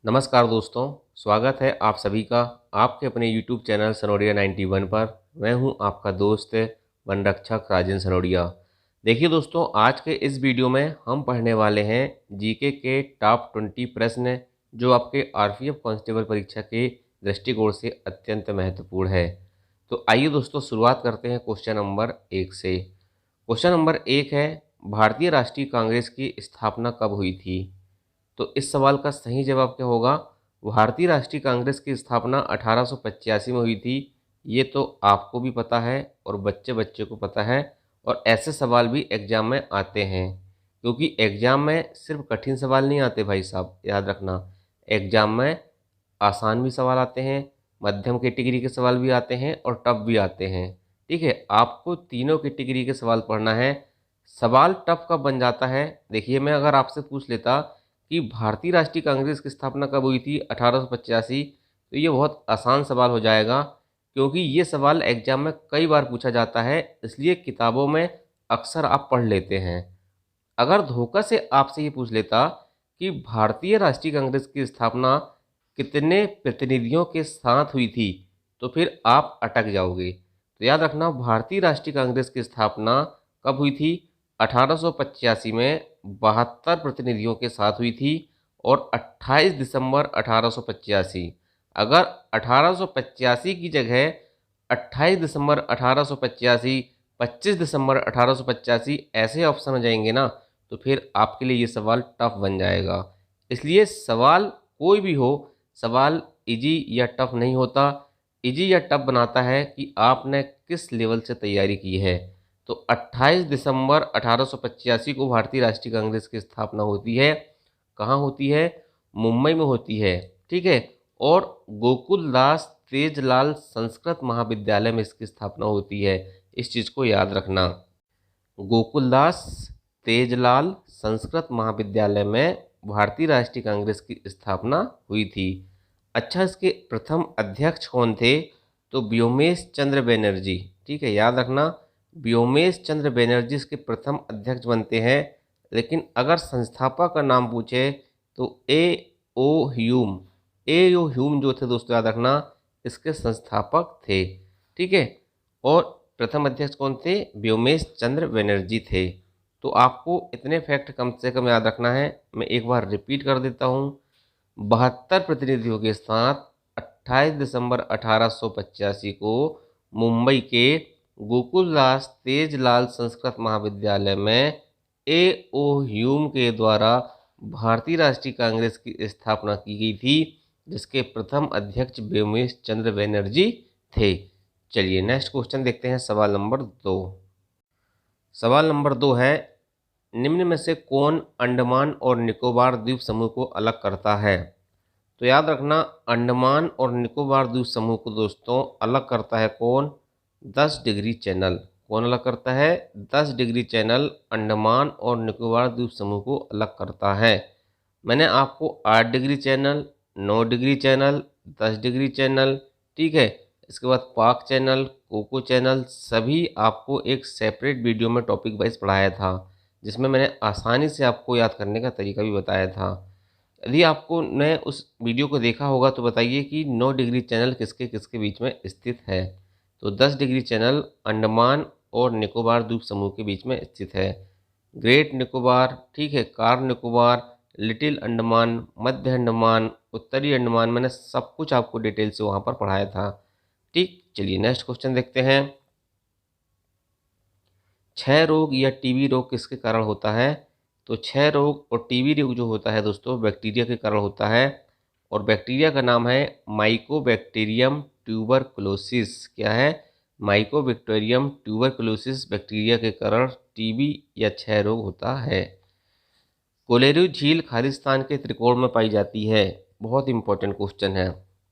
नमस्कार दोस्तों, स्वागत है आप सभी का आपके अपने YouTube चैनल सनोडिया 91 पर। मैं हूं आपका दोस्त वन रक्षक राजेंद्र सनोडिया। देखिए दोस्तों, आज के इस वीडियो में हम पढ़ने वाले हैं जीके के टॉप 20 प्रश्न जो आपके आरपीएफ कांस्टेबल परीक्षा के दृष्टिकोण से अत्यंत महत्वपूर्ण है। तो आइए दोस्तों, शुरुआत करते हैं क्वेश्चन नंबर 1 से। क्वेश्चन नंबर 1 है, भारतीय राष्ट्रीय कांग्रेस की स्थापना कब हुई थी? तो इस सवाल का सही जवाब क्या होगा? भारतीय राष्ट्रीय कांग्रेस की स्थापना 1885 में हुई थी। ये तो आपको भी पता है और बच्चे बच्चे को पता है, और ऐसे सवाल भी एग्जाम में आते हैं, क्योंकि एग्जाम में सिर्फ कठिन सवाल नहीं आते भाई साहब, याद रखना। एग्जाम में आसान भी सवाल आते हैं, मध्यम कैटेगरी के सवाल भी आते हैं और टफ भी आते हैं। ठीक है, आपको तीनों कैटेगरी के सवाल पढ़ना है। सवाल टफ कब बन जाता है? देखिए, मैं अगर आपसे पूछ लेता कि भारतीय राष्ट्रीय कांग्रेस की स्थापना कब हुई थी 1885, तो ये बहुत आसान सवाल हो जाएगा, क्योंकि ये सवाल एग्जाम में कई बार पूछा जाता है, इसलिए किताबों में अक्सर आप पढ़ लेते हैं। अगर धोखा से आपसे ये पूछ लेता कि भारतीय राष्ट्रीय कांग्रेस की स्थापना कितने प्रतिनिधियों के साथ हुई थी, तो फिर आप अटक जाओगे। तो याद रखना, भारतीय राष्ट्रीय कांग्रेस की स्थापना कब हुई थी? 1885 में 72 प्रतिनिधियों के साथ हुई थी, और 28 दिसंबर 1885। अगर 1885 की जगह 28 दिसंबर 1885, 25 दिसंबर 1885 ऐसे ऑप्शन हो जाएंगे ना, तो फिर आपके लिए ये सवाल टफ बन जाएगा। इसलिए सवाल कोई भी हो, सवाल इजी या टफ नहीं होता। इजी या टफ बनाता है कि आपने किस लेवल से तैयारी की है। तो 28 दिसंबर 1885 को भारतीय राष्ट्रीय कांग्रेस की स्थापना होती है। कहाँ होती है? मुंबई में होती है। ठीक है, और गोकुलदास तेजलाल संस्कृत महाविद्यालय में इसकी स्थापना होती है। इस चीज़ को याद रखना, गोकुलदास तेजलाल संस्कृत महाविद्यालय में भारतीय राष्ट्रीय कांग्रेस की स्थापना हुई थी। अच्छा, इसके प्रथम अध्यक्ष कौन थे? तो व्योमेश चंद्र बनर्जी। ठीक है, याद रखना, व्योमेश चंद्र बनर्जी इसके प्रथम अध्यक्ष बनते हैं। लेकिन अगर संस्थापक का नाम पूछे तो ए ओ ह्यूम जो थे दोस्तों, याद रखना, इसके संस्थापक थे। ठीक है, और प्रथम अध्यक्ष कौन थे? व्योमेश चंद्र बनर्जी थे। तो आपको इतने फैक्ट कम से कम याद रखना है। मैं एक बार रिपीट कर देता हूँ। 72 प्रतिनिधियों के साथ 28 दिसंबर 1885 को मुंबई के गोकुलदास तेजलाल संस्कृत महाविद्यालय में ए.ओ. ह्यूम के द्वारा भारतीय राष्ट्रीय कांग्रेस की स्थापना की गई थी, जिसके प्रथम अध्यक्ष व्योमेश चंद्र बनर्जी थे। चलिए नेक्स्ट क्वेश्चन देखते हैं, सवाल नंबर 2। सवाल नंबर 2 है, निम्न में से कौन अंडमान और निकोबार द्वीप समूह को अलग करता है? तो याद रखना, अंडमान और निकोबार द्वीप समूह को दोस्तों अलग करता है कौन? 10 डिग्री चैनल। कौन अलग करता है? 10 डिग्री चैनल अंडमान और निकोबार द्वीप समूह को अलग करता है। मैंने आपको 8 degree channel, 9 degree channel, 10 degree channel, ठीक है, इसके बाद पाक चैनल, कोको चैनल, सभी आपको एक सेपरेट वीडियो में टॉपिक वाइज पढ़ाया था, जिसमें मैंने आसानी से आपको याद करने का तरीका भी बताया था। यदि आपको ने उस वीडियो को देखा होगा तो बताइए कि 9 डिग्री चैनल किसके किसके बीच में स्थित है? तो 10 डिग्री चैनल अंडमान और निकोबार द्वीप समूह के बीच में स्थित है। ग्रेट निकोबार, ठीक है, कार निकोबार, लिटिल अंडमान, मध्य अंडमान, उत्तरी अंडमान, मैंने सब कुछ आपको डिटेल से वहाँ पर पढ़ाया था। ठीक, चलिए नेक्स्ट क्वेश्चन देखते हैं। क्षय रोग या टीबी रोग किसके कारण होता है? तो क्षय रोग और टीबी रोग जो होता है दोस्तों, बैक्टीरिया के कारण होता है, और बैक्टीरिया का नाम है माइकोबैक्टीरियम ट्यूबरकुलोसिस। क्या है? माइकोबैक्टीरियम ट्यूबरकुलोसिस बैक्टीरिया के कारण टीबी या क्षय रोग होता है। कोलेरू झील खालिस्तान के त्रिकोण में पाई जाती है। बहुत इंपॉर्टेंट क्वेश्चन है।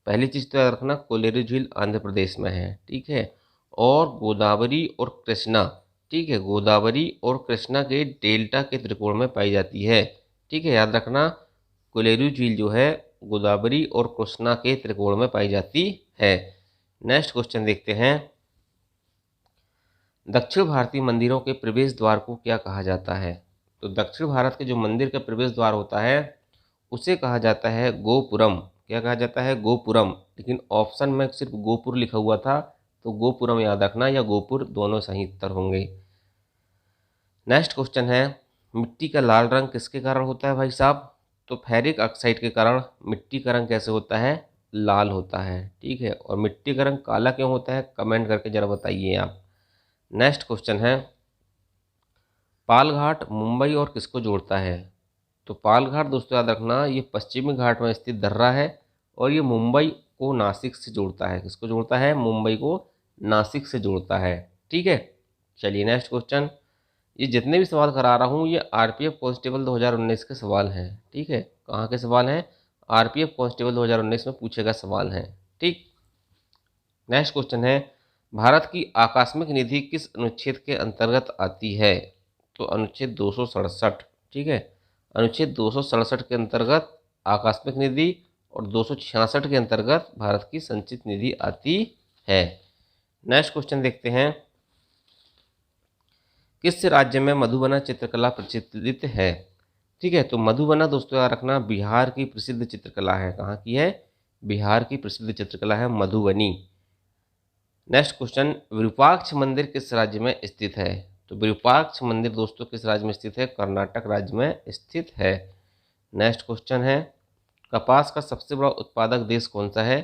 पहली चीज़ तो याद रखना, कोलेरू झील आंध्र प्रदेश में है। ठीक है, और गोदावरी और कृष्णा, ठीक है, गोदावरी और कृष्णा के डेल्टा के त्रिकोण में पाई जाती है। ठीक है, याद रखना, कोलेरू झील जो है गोदावरी और कृष्णा के त्रिकोण में पाई जाती है। नेक्स्ट क्वेश्चन देखते हैं। दक्षिण भारतीय मंदिरों के प्रवेश द्वार को क्या कहा जाता है? तो दक्षिण भारत के जो मंदिर का प्रवेश द्वार होता है उसे कहा जाता है गोपुरम। क्या कहा जाता है? गोपुरम। लेकिन ऑप्शन में सिर्फ गोपुर लिखा हुआ था, तो गोपुरम याद रखना या गोपुर दोनों सही उत्तर होंगे। नेक्स्ट क्वेश्चन है, मिट्टी का लाल रंग किसके कारण होता है भाई साहब? तो फेरिक ऑक्साइड के कारण मिट्टी का रंग कैसे होता है? लाल होता है। ठीक है, और मिट्टी का रंग काला क्यों होता है? कमेंट करके जरा बताइए आप। नेक्स्ट क्वेश्चन है, पालघाट मुंबई और किसको जोड़ता है? तो पालघाट दोस्तों याद रखना, ये पश्चिमी घाट में स्थित दर्रा है और ये मुंबई को नासिक से जोड़ता है। किसको जोड़ता है? मुंबई को नासिक से जोड़ता है। ठीक है, चलिए नेक्स्ट क्वेश्चन। ये जितने भी सवाल करा रहा हूँ ये आरपीएफ कांस्टेबल 2019 के सवाल हैं। ठीक है, कहाँ के सवाल हैं? आरपीएफ कांस्टेबल 2019 में पूछे गए सवाल हैं। ठीक, नेक्स्ट क्वेश्चन है, भारत की आकस्मिक निधि किस अनुच्छेद के अंतर्गत आती है? तो अनुच्छेद 267। ठीक है, अनुच्छेद 267 के अंतर्गत आकस्मिक निधि और 266 के अंतर्गत भारत की संचित निधि आती है। नेक्स्ट क्वेश्चन देखते हैं, किस राज्य में मधुबना चित्रकला प्रचलित है? ठीक है, तो मधुबना दोस्तों याद रखना बिहार की प्रसिद्ध चित्रकला है। कहाँ की है? बिहार की प्रसिद्ध चित्रकला है मधुबनी। नेक्स्ट क्वेश्चन, विरूपाक्ष मंदिर किस राज्य में स्थित है? तो विरूपाक्ष मंदिर दोस्तों किस राज्य में स्थित है? कर्नाटक राज्य में स्थित है। नेक्स्ट क्वेश्चन है, कपास का सबसे बड़ा उत्पादक देश कौन सा है?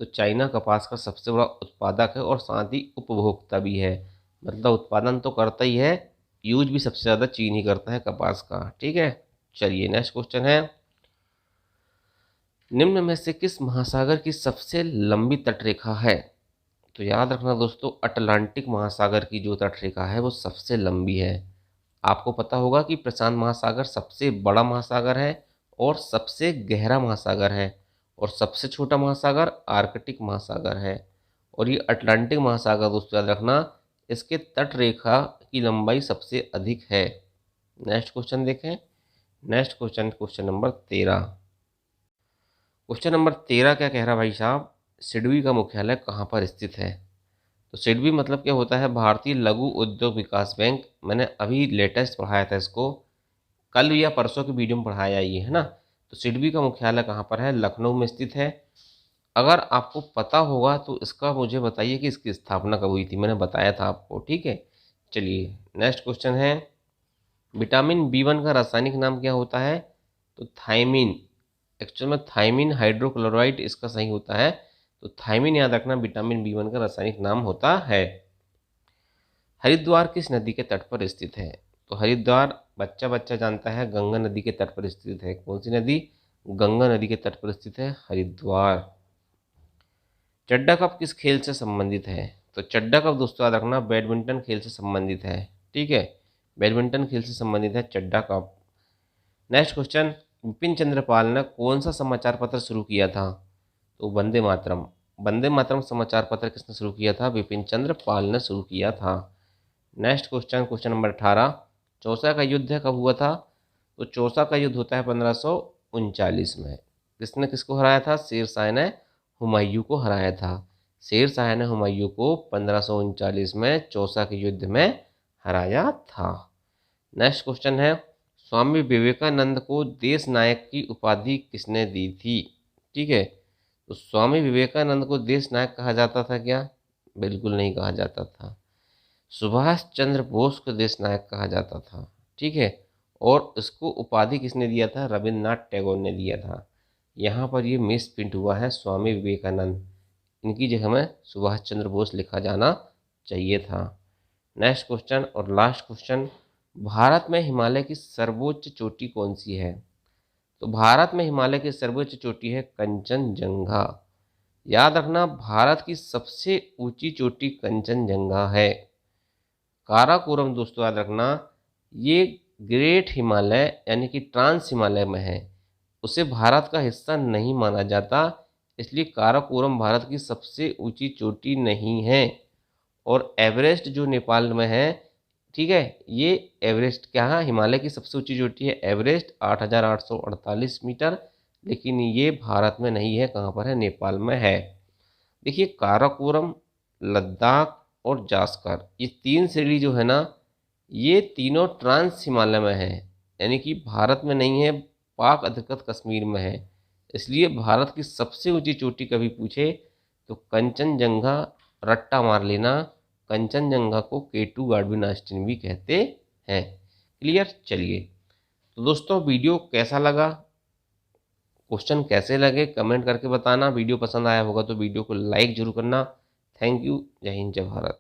तो चाइना कपास का सबसे बड़ा उत्पादक है और साथ ही उपभोक्ता भी है। मतलब उत्पादन तो करता ही है, यूज भी सबसे ज़्यादा चीन ही करता है कपास का। ठीक है, चलिए नेक्स्ट क्वेश्चन है, निम्न में से किस महासागर की सबसे लंबी तटरेखा है? तो याद रखना दोस्तों, अटलांटिक महासागर की जो तटरेखा है वो सबसे लंबी है। आपको पता होगा कि प्रशांत महासागर सबसे बड़ा महासागर है और सबसे गहरा महासागर है, और सबसे छोटा महासागर आर्कटिक महासागर है। और ये अटलांटिक महासागर दोस्तों याद रखना, इसके तट रेखा की लंबाई सबसे अधिक है। नेक्स्ट क्वेश्चन देखें। Next question, question number 13। Question number 13 क्या कह रहा भाई साहब? सिडबी का मुख्यालय कहाँ पर स्थित है? तो सिडबी मतलब क्या होता है? भारतीय लघु उद्योग विकास बैंक। मैंने अभी लेटेस्ट पढ़ाया था इसको, कल या परसों की वीडियो में पढ़ाया ये, है ना। तो सिडबी का मुख्यालय कहाँ पर है? लखनऊ में स्थित है। अगर आपको पता होगा तो इसका मुझे बताइए कि इसकी स्थापना कब हुई थी। मैंने बताया था आपको। ठीक है, चलिए नेक्स्ट क्वेश्चन है, विटामिन B1 का रासायनिक नाम क्या होता है? तो थायमीन। एक्चुअल में थायमीन हाइड्रोक्लोराइड इसका सही होता है। तो थायमीन याद रखना विटामिन B1 का रासायनिक नाम होता है। हरिद्वार किस नदी के तट पर स्थित है? तो हरिद्वार बच्चा बच्चा जानता है गंगा नदी के तट पर स्थित है। कौन सी नदी? गंगा नदी के तट पर स्थित है हरिद्वार। चड्डा कप किस खेल से संबंधित है? तो चड्डा कप दोस्तों याद रखना बैडमिंटन खेल से संबंधित है। ठीक है, बैडमिंटन खेल से संबंधित है चड्डा cup. Next question, Bipin Chandra Pal ने कौन सा समाचार पत्र शुरू किया था? तो वंदे मातरम। वंदे मातरम समाचार पत्र किसने शुरू किया था? बिपिन चंद्र पाल ने शुरू किया था। Next question, question number 18, Chausa का युद्ध कब हुआ था? तो चौसा का युद्ध होता है 1539 में। किसने किसको हराया था? शेर शाह ने हुमायूं को हराया था। शेर शाह ने हुमायूं को 1539 में चौसा के युद्ध में हराया था। नेक्स्ट क्वेश्चन है, स्वामी विवेकानंद को देश नायक की उपाधि किसने दी थी? ठीक है, तो स्वामी विवेकानंद को देश नायक कहा जाता था क्या? बिल्कुल नहीं कहा जाता था। सुभाष चंद्र बोस को देश नायक कहा जाता था। ठीक है, और इसको उपाधि किसने दिया था? रविन्द्रनाथ टैगोर ने दिया था। यहाँ पर ये मिस प्रिंट हुआ है स्वामी विवेकानंद, इनकी जगह में सुभाष चंद्र बोस लिखा जाना चाहिए था। नेक्स्ट क्वेश्चन और लास्ट क्वेश्चन, भारत में हिमालय की सर्वोच्च चोटी कौन सी है? तो भारत में हिमालय की सर्वोच्च चोटी है कंचनजंगा। याद रखना भारत की सबसे ऊंची चोटी कंचनजंगा है। काराकोरम दोस्तों याद रखना ये ग्रेट हिमालय यानी कि ट्रांस हिमालय में है, उसे भारत का हिस्सा नहीं माना जाता, इसलिए काराकोरम भारत की सबसे ऊंची चोटी नहीं है। और एवरेस्ट जो नेपाल में है, ठीक है, ये एवरेस्ट क्या है? हिमालय की सबसे ऊंची चोटी है एवरेस्ट 8,848 मीटर, लेकिन ये भारत में नहीं है। कहाँ पर है? नेपाल में है। देखिए काराकोरम, लद्दाख और जास्कर, ये तीन श्रेणी जो है ना, ये तीनों ट्रांस हिमालय में है, यानी कि भारत में नहीं है, पाक अधिकृत कश्मीर में है, इसलिए भारत की सबसे ऊंची चोटी कभी पूछे तो कंचनजंगा रट्टा मार लेना। कंचनजंगा को K2 गार्डविन ऑस्टिन भी कहते हैं। क्लियर? चलिए, तो दोस्तों वीडियो कैसा लगा, क्वेश्चन कैसे लगे, कमेंट करके बताना। वीडियो पसंद आया होगा तो वीडियो को लाइक जरूर करना। Thank you. जय हिंद, जय भारत।